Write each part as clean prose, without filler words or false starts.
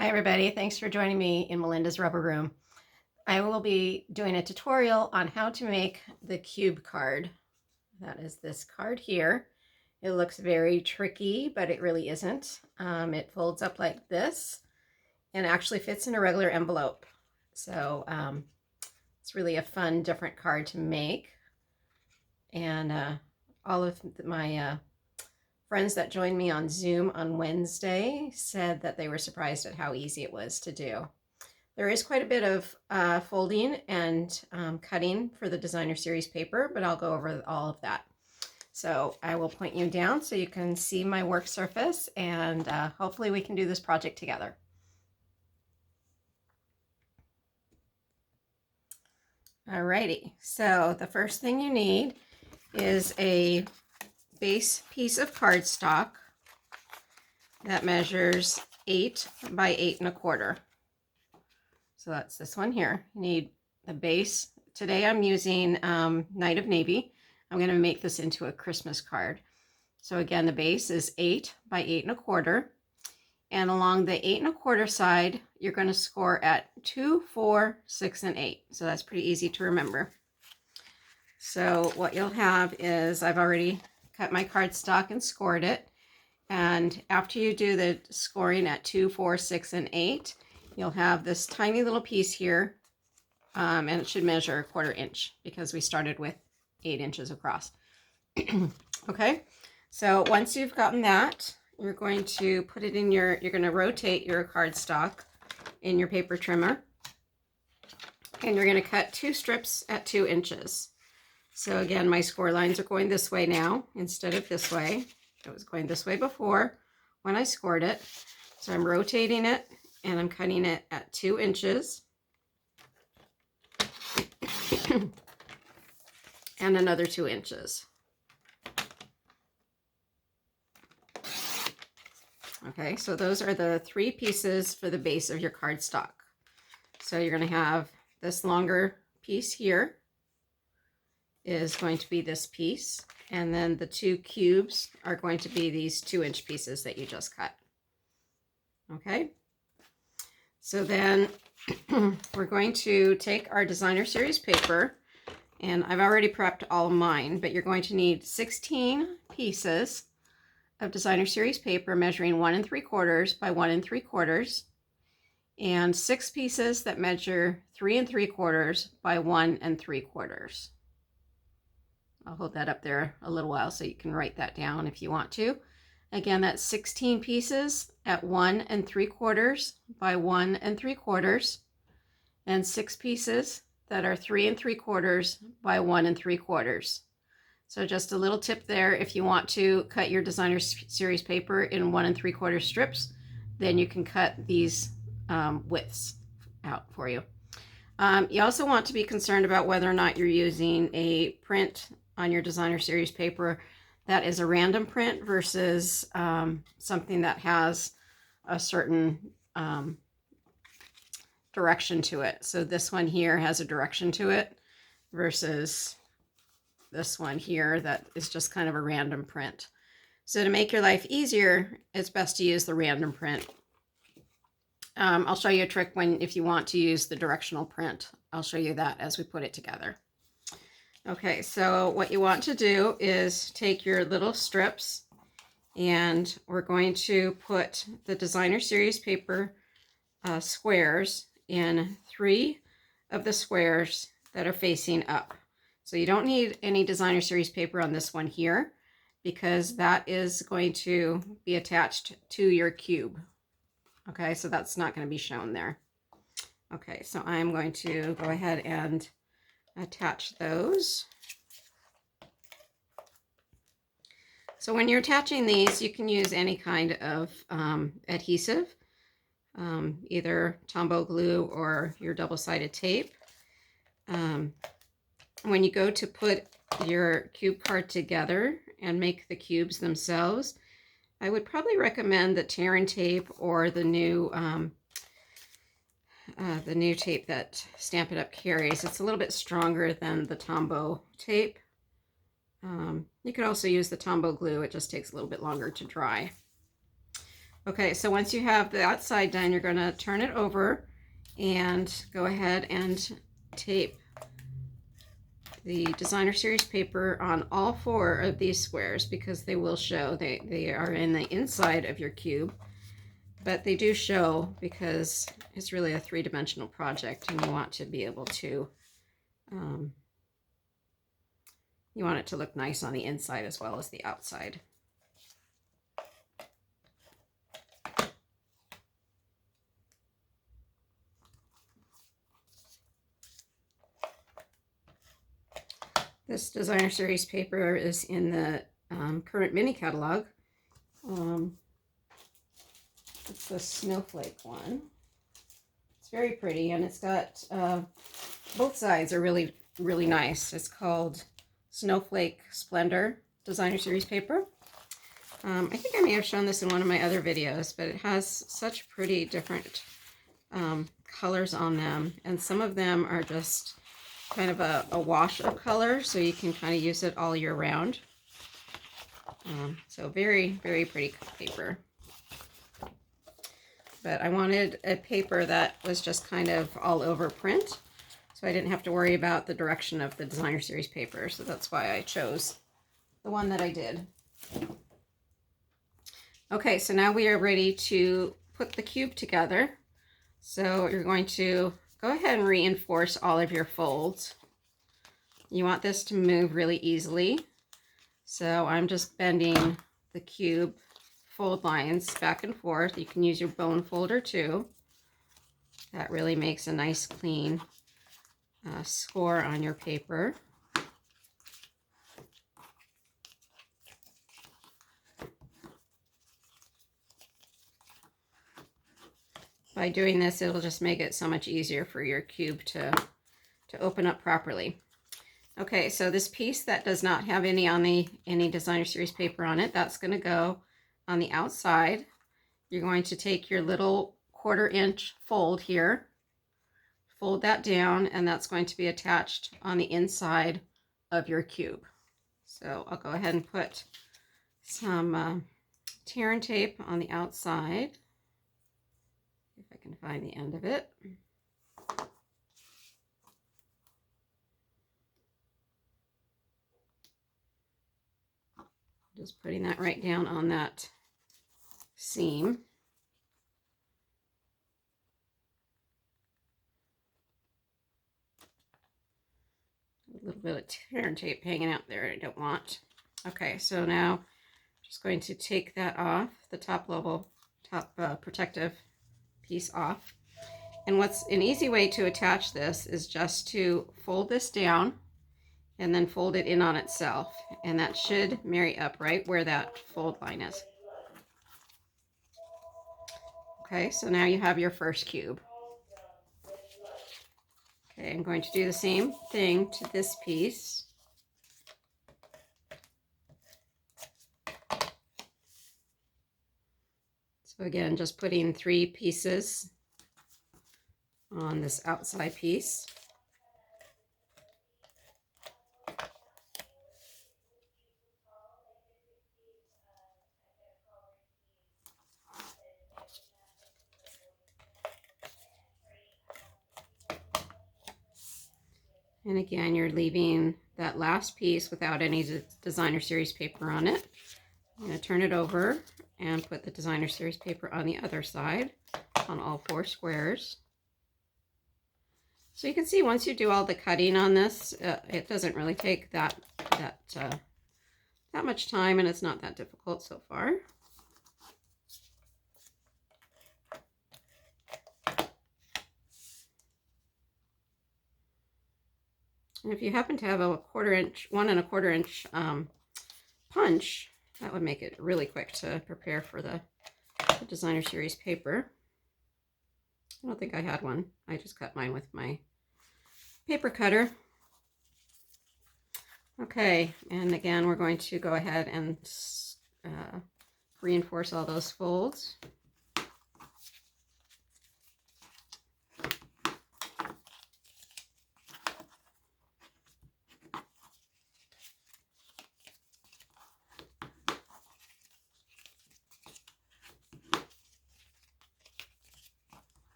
Hi everybody, thanks for joining me in Melinda's Rubber Room. I will be doing a tutorial on how to make the cube card. That is this card here. It looks very tricky, but it really isn't. It folds up like this and actually fits in a regular envelope. So it's really a fun, different card to make. And all of my friends that joined me on Zoom on Wednesday said that they were surprised at how easy it was to do. There is quite a bit of folding and cutting for the designer series paper, but I'll go over all of that. So I will point you down so you can see my work surface, and hopefully we can do this project together. Alrighty, so the first thing you need is a base piece of cardstock that measures 8 by 8 1/4. So that's this one here. You need the base. Today I'm using Night of Navy. I'm going to make this into a Christmas card. So again, the base is 8 by 8 1/4. And along the 8 1/4 side, you're going to score at 2, 4, 6, and 8. So that's pretty easy to remember. So what you'll have is I've already cut my cardstock and scored it. And after you do the scoring at 2, 4, 6, and 8, you'll have this tiny little piece here, and it should measure 1/4 inch because we started with 8 inches across. Okay, so once you've gotten that, you're going to put it in you're going to rotate your cardstock in your paper trimmer, and you're going to cut 2 strips at 2 inches. So again, my score lines are going this way now instead of this way. It was going this way before when I scored it. So I'm rotating it and I'm cutting it at 2 inches. And another 2 inches. Okay, so those are the 3 pieces for the base of your cardstock. So you're going to have this longer piece here is going to be this piece, and then the 2 cubes are going to be these 2-inch pieces that you just cut. Okay, so then we're going to take our designer series paper, and I've already prepped all of mine, but you're going to need 16 pieces of designer series paper measuring 1 3/4 by 1 3/4, and 6 pieces that measure 3 3/4 by 1 3/4. I'll hold that up there a little while so you can write that down if you want to. Again, that's 16 pieces at 1 3/4 by 1 3/4, and 6 pieces that are 3 3/4 by 1 3/4. So just a little tip there, if you want to cut your designer series paper in 1 3/4 strips, then you can cut these widths out for you. You also want to be concerned about whether or not you're using a print on your designer series paper that is a random print versus something that has a certain direction to it. So this one here has a direction to it versus this one here that is just kind of a random print. So to make your life easier, it's best to use the random print. I'll show you a trick if you want to use the directional print. I'll show you that as we put it together. Okay, so what you want to do is take your little strips, and we're going to put the designer series paper squares in 3 of the squares that are facing up. So you don't need any designer series paper on this one here because that is going to be attached to your cube. Okay, so that's not going to be shown there. Okay, so I'm going to go ahead and attach those. So when you're attaching these, you can use any kind of adhesive, either Tombow glue or your double-sided tape. When you go to put your cube card together and make the cubes themselves, I would probably recommend the Terran tape or the new tape that Stampin' Up! Carries. It's a little bit stronger than the Tombow tape. You could also use the Tombow glue. It just takes a little bit longer to dry. Okay, so once you have the outside done, you're going to turn it over and go ahead and tape the designer series paper on all 4 of these squares, because they will show. They are in the inside of your cube, but they do show because it's really a 3-dimensional project, and you want to be able to you want it to look nice on the inside as well as the outside. This designer series paper is in the current mini catalog. It's the snowflake one. It's very pretty, and it's got both sides are really, really nice. It's called Snowflake Splendor Designer Series paper. I think I may have shown this in one of my other videos, but it has such pretty different colors on them, and some of them are just kind of a wash of color, so you can kind of use it all year round. So very, very pretty paper. But I wanted a paper that was just kind of all over print, so I didn't have to worry about the direction of the designer series paper. So that's why I chose the one that I did. Okay, so now we are ready to put the cube together. So you're going to go ahead and reinforce all of your folds. You want this to move really easily. So I'm just bending the cube fold lines back and forth. You can use your bone folder too. That really makes a nice clean score on your paper. By doing this, it'll just make it so much easier for your cube to open up properly. Okay, so this piece that does not have any designer series paper on it, that's going to go on the outside. You're going to take your little 1/4 inch fold here, fold that down, and that's going to be attached on the inside of your cube. So I'll go ahead and put some tear and tape on the outside. If I can find the end of it. Just putting that right down on that seam. A little bit of tear and tape hanging out there I don't want. Okay, so now I'm just going to take that off, the top protective piece off. And what's an easy way to attach this is just to fold this down and then fold it in on itself. And that should marry up right where that fold line is. Okay, so now you have your first cube. Okay, I'm going to do the same thing to this piece. So again, just putting 3 pieces on this outside piece. And again, you're leaving that last piece without any designer series paper on it. I'm going to turn it over and put the designer series paper on the other side on all 4 squares. So you can see once you do all the cutting on this, it doesn't really take that much time, and it's not that difficult so far. And if you happen to have a 1/4 inch, 1 1/4 inch punch, that would make it really quick to prepare for the designer series paper. I don't think I had one. I just cut mine with my paper cutter. Okay, and again, we're going to go ahead and reinforce all those folds.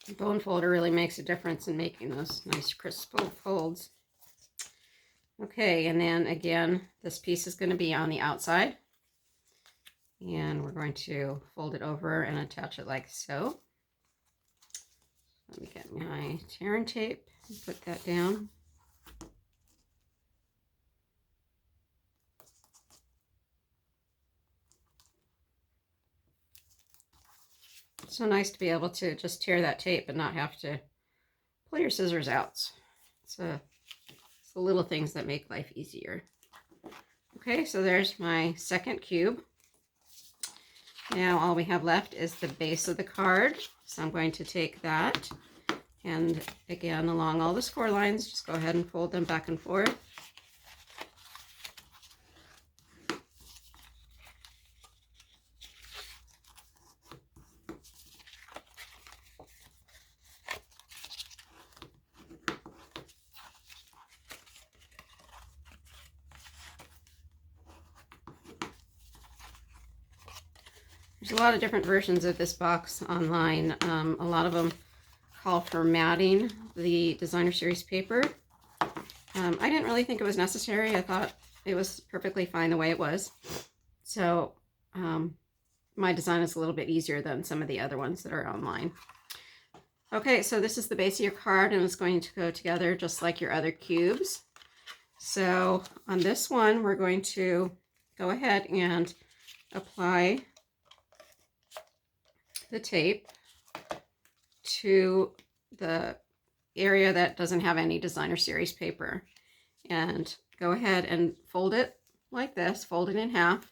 The bone folder really makes a difference in making those nice crisp folds. Okay, and then again, this piece is going to be on the outside. And we're going to fold it over and attach it like so. Let me get my tear and tape and put that down. It's so nice to be able to just tear that tape and not have to pull your scissors out. It's the little things that make life easier. Okay, so there's my second cube. Now all we have left is the base of the card. So I'm going to take that and again along all the score lines, just go ahead and fold them back and forth. There's a lot of different versions of this box online. A lot of them call for matting the designer series paper. I didn't really think it was necessary. I thought it was perfectly fine the way it was. So my design is a little bit easier than some of the other ones that are online. Okay, so this is the base of your card and it's going to go together just like your other cubes. So on this one, we're going to go ahead and apply the tape to the area that doesn't have any designer series paper, and go ahead and fold it like this, fold it in half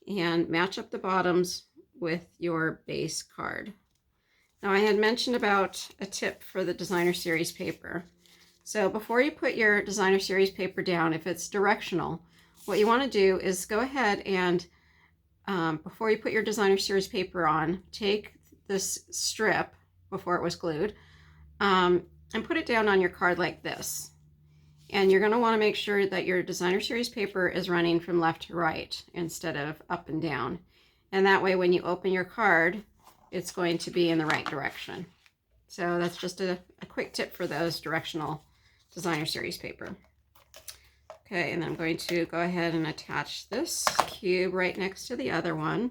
and match up the bottoms with your base card. Now I had mentioned about a tip for the designer series paper. So before you put your designer series paper down, if it's directional, what you want to do is go ahead and before you put your designer series paper on, take this strip before it was glued and put it down on your card like this. And you're going to want to make sure that your designer series paper is running from left to right instead of up and down. And that way when you open your card, it's going to be in the right direction. So that's just a quick tip for those directional designer series paper. Okay, and I'm going to go ahead and attach this cube right next to the other one.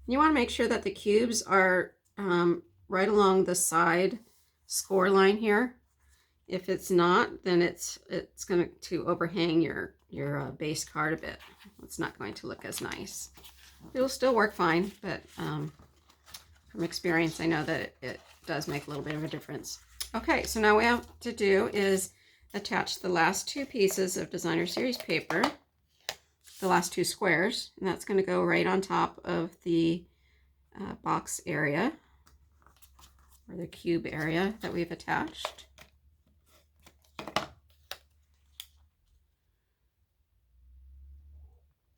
You want to make sure that the cubes are right along the side score line here. If it's not, then it's going to overhang your base card a bit. It's not going to look as nice. It'll still work fine, but from experience, I know that it does make a little bit of a difference. Okay, so now what we have to do is attach the last two pieces of designer series paper, the last two squares, and that's going to go right on top of the box area or the cube area that we've attached.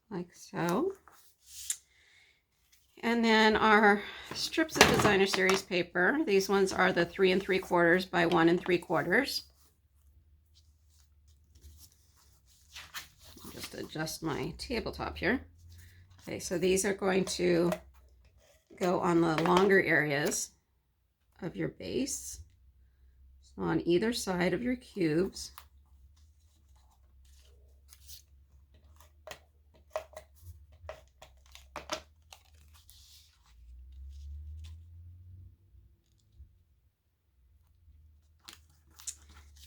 Like so. And then our strips of designer series paper, these ones are the 3 3/4 by 1 3/4. Just adjust my tabletop here. Okay, so these are going to go on the longer areas of your base. So on either side of your cubes.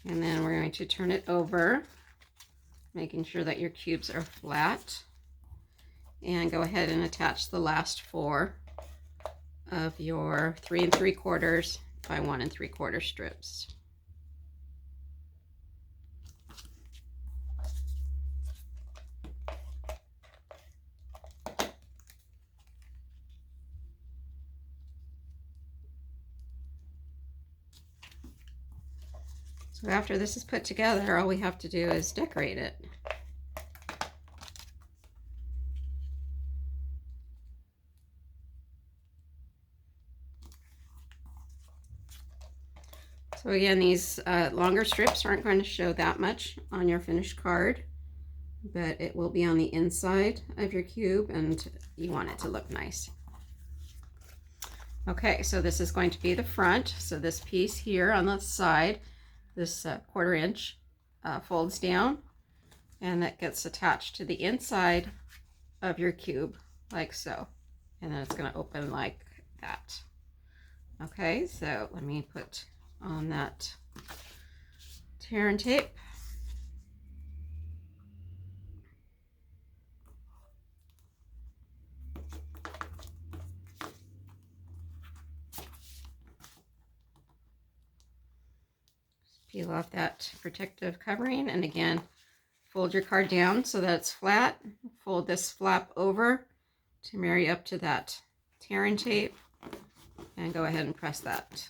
And then we're going to turn it over, making sure that your cubes are flat. And go ahead and attach the last 4 of your 3 3/4 by 1 3/4 strips. So after this is put together, all we have to do is decorate it. So again, these longer strips aren't going to show that much on your finished card, but it will be on the inside of your cube and you want it to look nice. Okay, so this is going to be the front. So this piece here on the side, this 1/4 inch folds down, and that gets attached to the inside of your cube like so. And then it's going to open like that. Okay, so let me put on that tear and tape. Peel off that protective covering, and again, fold your card down so that it's flat. Fold this flap over to marry up to that tear and tape, and go ahead and press that.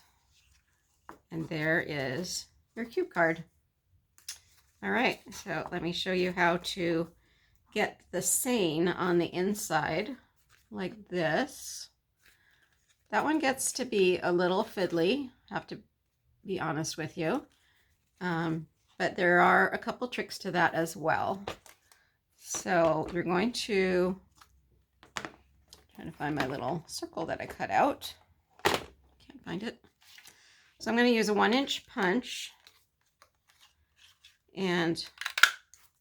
And there is your cube card. All right, so let me show you how to get the seine on the inside like this. That one gets to be a little fiddly, have to be honest with you. But there are a couple tricks to that as well. So you're going to, trying to find my little circle that I cut out. Can't find it. So I'm going to use a 1-inch punch and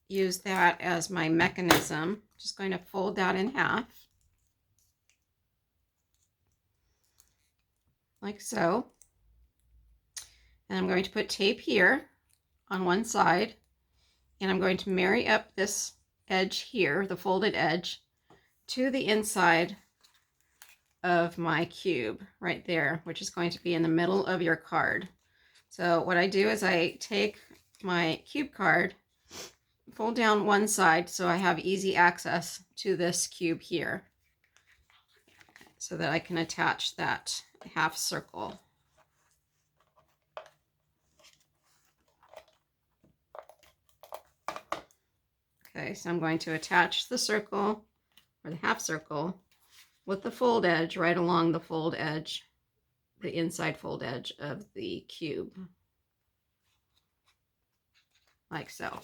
use that as my mechanism. Just going to fold that in half. Like so. And I'm going to put tape here on one side, and I'm going to marry up this edge here, the folded edge, to the inside of my cube right there, which is going to be in the middle of your card. So what I do is I take my cube card, fold down one side so I have easy access to this cube here, so that I can attach that half circle. Okay, so I'm going to attach the circle, or the half circle, with the fold edge right along the fold edge, the inside fold edge of the cube. Like so.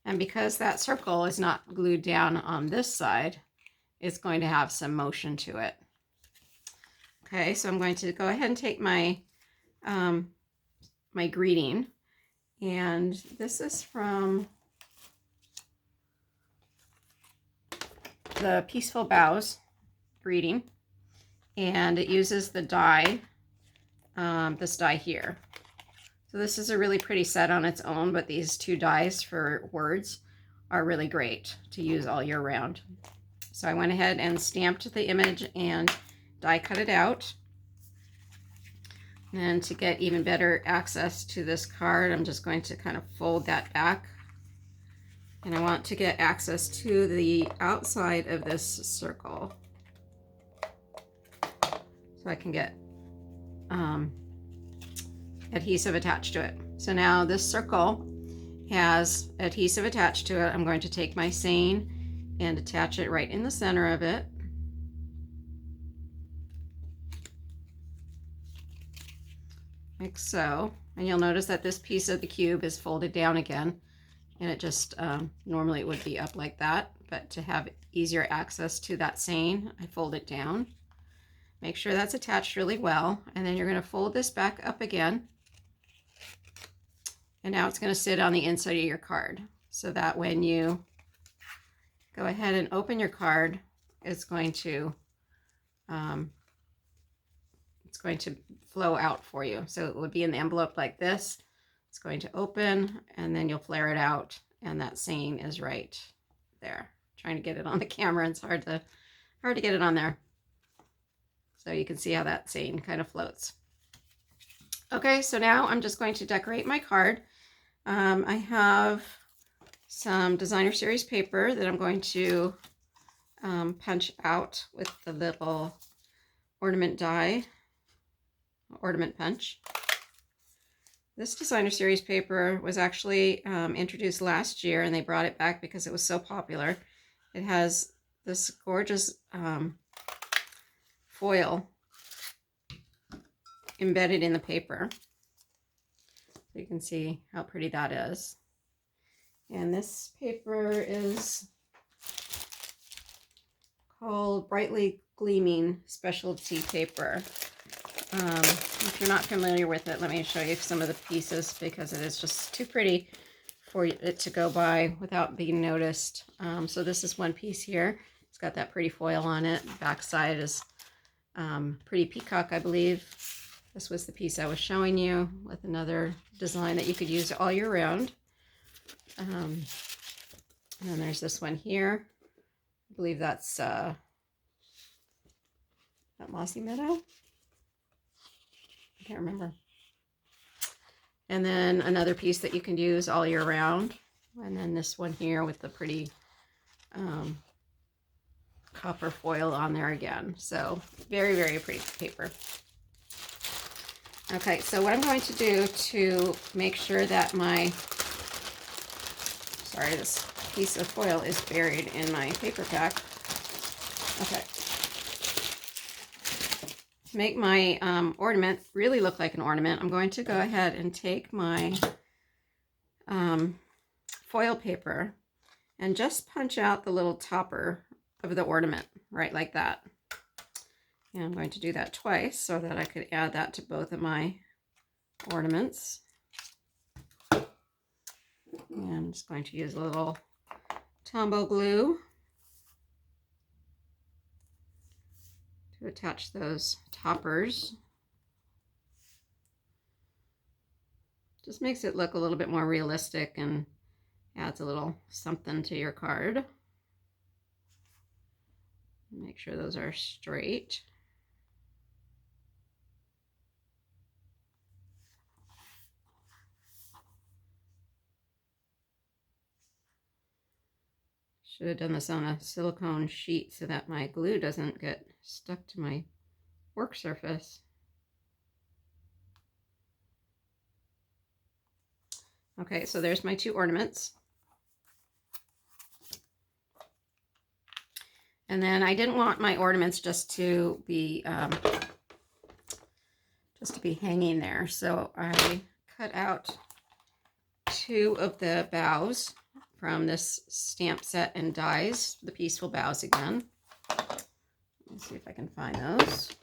And because that circle is not glued down on this side, it's going to have some motion to it. Okay, so I'm going to go ahead and take my my greeting, and this is from the Peaceful Boughs greeting, and it uses the die, this die here. So this is a really pretty set on its own, but these 2 dies for words are really great to use all year round. So I went ahead and stamped the image and die cut it out. And to get even better access to this card, I'm just going to kind of fold that back. And I want to get access to the outside of this circle, so I can get adhesive attached to it. So now this circle has adhesive attached to it. I'm going to take my seine and attach it right in the center of it. Like so. And you'll notice that this piece of the cube is folded down again. And it just, normally it would be up like that, but to have easier access to that seine, I fold it down. Make sure that's attached really well, and then you're going to fold this back up again. And now it's going to sit on the inside of your card, so that when you go ahead and open your card, it's going to flow out for you. So it would be in the envelope like this. It's going to open, and then you'll flare it out, and that seine is right there. Trying to get it on the camera, it's hard to get it on there. So you can see how that seine kind of floats. Okay, so now I'm just going to decorate my card. I have some Designer Series paper that I'm going to punch out with the little ornament die, ornament punch. This Designer Series paper was actually introduced last year, and they brought it back because it was so popular. It has this gorgeous foil embedded in the paper. So you can see how pretty that is. And this paper is called Brightly Gleaming Specialty Paper. If you're not familiar with it, let me show you some of the pieces because it is just too pretty for it to go by without being noticed. So this is one piece here. It's got that pretty foil on it. Back side is pretty peacock, I believe. This was the piece I was showing you with another design that you could use all year round. And then there's this one here. I believe that's that Mossy Meadow. I can't remember. And then another piece that you can use all year round. And then this one here with the pretty copper foil on there again. So very, very pretty paper. Okay, so what I'm going to do to make sure that this piece of foil is buried in my paper pack. Okay. To make my ornament really look like an ornament, I'm going to go ahead and take my foil paper and just punch out the little topper of the ornament, right like that. And I'm going to do that twice so that I could add that to both of my ornaments. And I'm just going to use a little Tombow glue to attach those toppers. Just makes it look a little bit more realistic and adds a little something to your card. Make sure those are straight. Should have done this on a silicone sheet so that my glue doesn't get stuck to my work surface. Okay, so there's my two ornaments. And then I didn't want my ornaments just to be hanging there. So I cut out two of the boughs from this stamp set and dies, the Peaceful Boughs again. Let's see if I can find those.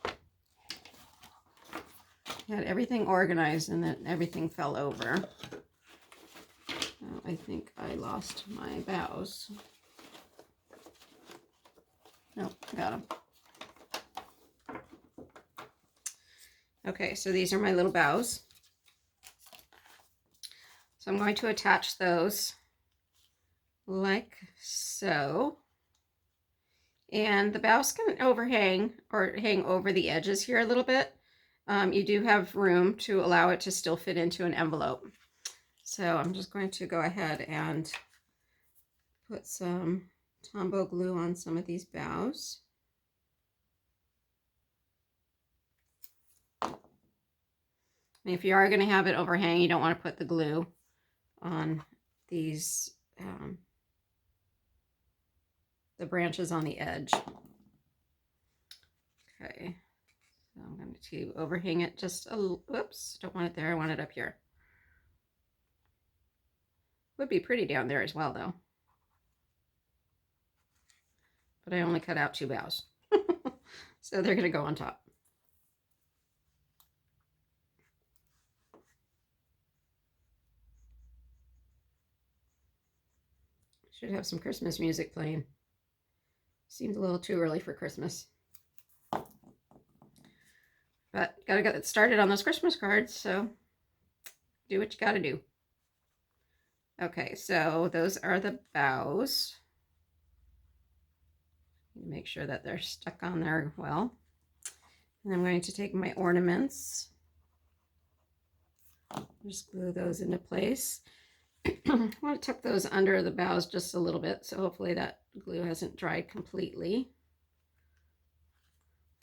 I had everything organized and then everything fell over. I think I lost my boughs. Nope, got them. Okay, so these are my little boughs. So I'm going to attach those like so. And the boughs can overhang or hang over the edges here a little bit. You do have room to allow it to still fit into an envelope. So I'm just going to go ahead and put some Tombow glue on some of these boughs. And if you are going to have it overhang, you don't want to put the glue on these, the branches on the edge. Okay, so I'm going to overhang it just a little. Whoops, don't want it there. I want it up here. Would be pretty down there as well, though. But I only cut out two boughs. So they're going to go on top. Should have some Christmas music playing. Seems a little too early for Christmas. But gotta get it started on those Christmas cards, so do what you gotta do. Okay, so those are the boughs. Make sure that they're stuck on there well. And I'm going to take my ornaments. Just glue those into place. I want to tuck those under the boughs just a little bit, so hopefully that glue hasn't dried completely.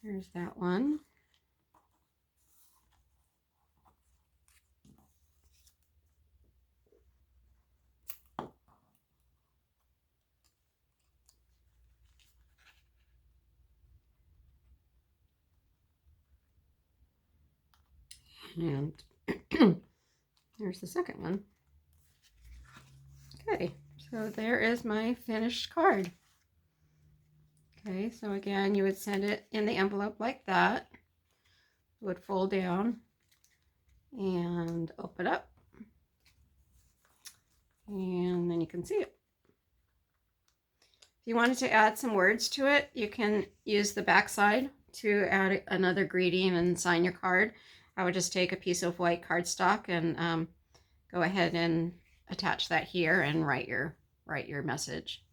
There's that one. And there's the second one. Okay, so there is my finished card. Okay, so again, you would send it in the envelope like that. It would fold down and open up. And then you can see it. If you wanted to add some words to it, you can use the back side to add another greeting and sign your card. I would just take a piece of white cardstock and go ahead and attach that here and write your message.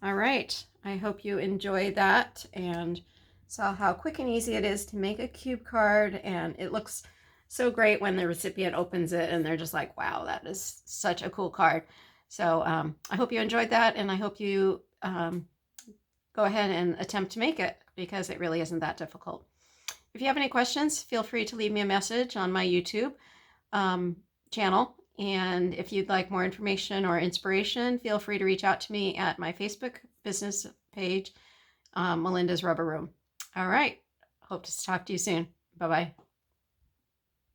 All right, I hope you enjoyed that and saw how quick and easy it is to make a cube card, and it looks so great when the recipient opens it and they're just like, wow, that is such a cool card. So I hope you enjoyed that, and I hope you go ahead and attempt to make it, because it really isn't that difficult. If you have any questions, feel free to leave me a message on my YouTube channel. And if you'd like more information or inspiration, feel free to reach out to me at my Facebook business page, Melinda's Rubber Room. All right. Hope to talk to you soon. Bye-bye.